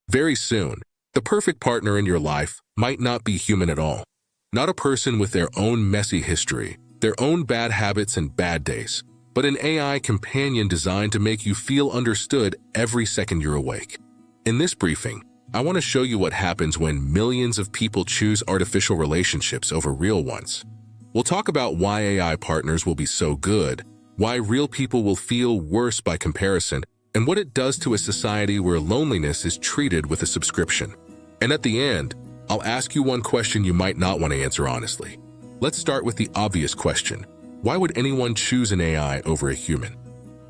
Very soon, the perfect partner in your life might not be human at all. Not a person with their own messy history, their own bad habits and bad days, but an AI companion designed to make you feel understood every second you're awake. In this briefing, I want to show you what happens when millions of people choose artificial relationships over real ones. We'll talk about why AI partners will be so good, why real people will feel worse by comparison, and what it does to a society where loneliness is treated with a subscription. And at the end, I'll ask you one question you might not want to answer honestly. Let's start with the obvious question. Why would anyone choose an AI over a human?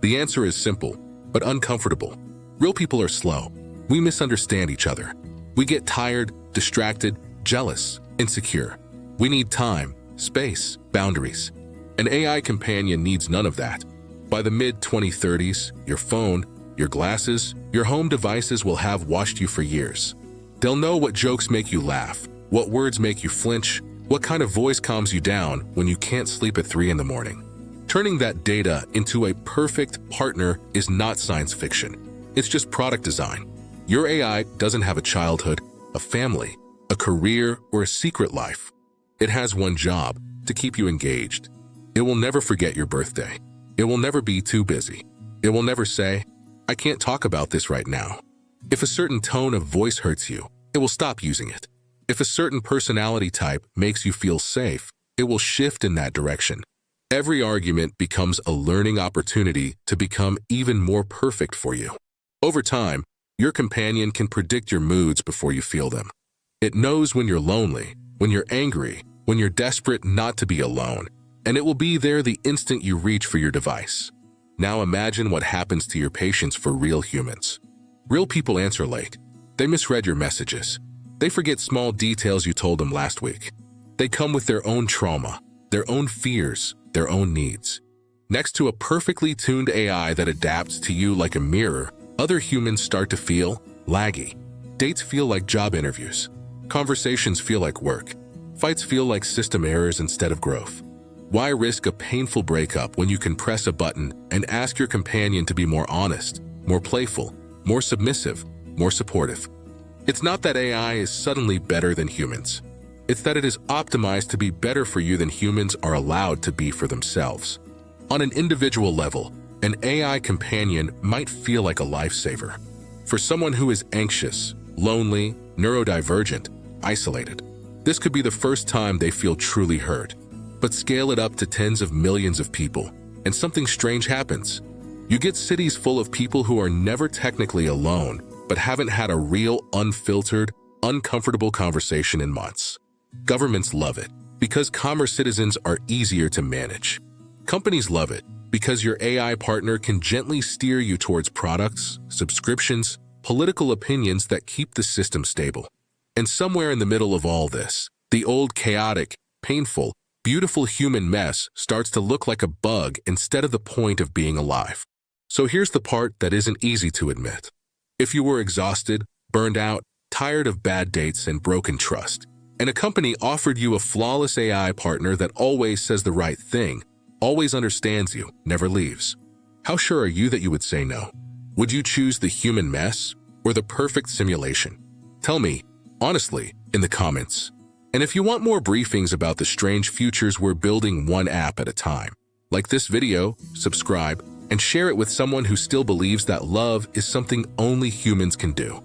The answer is simple, but uncomfortable. Real people are slow. We misunderstand each other. We get tired, distracted, jealous, insecure. We need time, space, boundaries. An AI companion needs none of that. By the mid-2030s, your phone, your glasses, your home devices will have watched you for years. They'll know what jokes make you laugh, what words make you flinch, what kind of voice calms you down when you can't sleep at 3 in the morning. Turning that data into a perfect partner is not science fiction. It's just product design. Your AI doesn't have a childhood, a family, a career, or a secret life. It has one job: to keep you engaged. It will never forget your birthday. It will never be too busy. It will never say, "I can't talk about this right now." If a certain tone of voice hurts you, it will stop using it. If a certain personality type makes you feel safe, it will shift in that direction. Every argument becomes a learning opportunity to become even more perfect for you. Over time, your companion can predict your moods before you feel them. It knows when you're lonely, when you're angry, when you're desperate not to be alone, and it will be there the instant you reach for your device. Now imagine what happens to your patience for real humans. Real people answer late. They misread your messages. They forget small details you told them last week. They come with their own trauma, their own fears, their own needs. Next to a perfectly tuned AI that adapts to you like a mirror, other humans start to feel laggy. Dates feel like job interviews. Conversations feel like work. Fights feel like system errors instead of growth. Why risk a painful breakup when you can press a button and ask your companion to be more honest, more playful, more submissive, more supportive? It's not that AI is suddenly better than humans. It's that it is optimized to be better for you than humans are allowed to be for themselves. On an individual level, an AI companion might feel like a lifesaver. For someone who is anxious, lonely, neurodivergent, isolated, this could be the first time they feel truly heard. But scale it up to tens of millions of people, and something strange happens. You get cities full of people who are never technically alone, but haven't had a real, unfiltered, uncomfortable conversation in months. Governments love it because calmer citizens are easier to manage. Companies love it because your AI partner can gently steer you towards products, subscriptions, political opinions that keep the system stable. And somewhere in the middle of all this, the old chaotic, painful, beautiful human mess starts to look like a bug instead of the point of being alive. So here's the part that isn't easy to admit. If you were exhausted, burned out, tired of bad dates and broken trust, and a company offered you a flawless AI partner that always says the right thing, always understands you, never leaves, how sure are you that you would say no? Would you choose the human mess or the perfect simulation? Tell me, honestly, in the comments. And if you want more briefings about the strange futures we're building one app at a time, like this video, subscribe, and share it with someone who still believes that love is something only humans can do.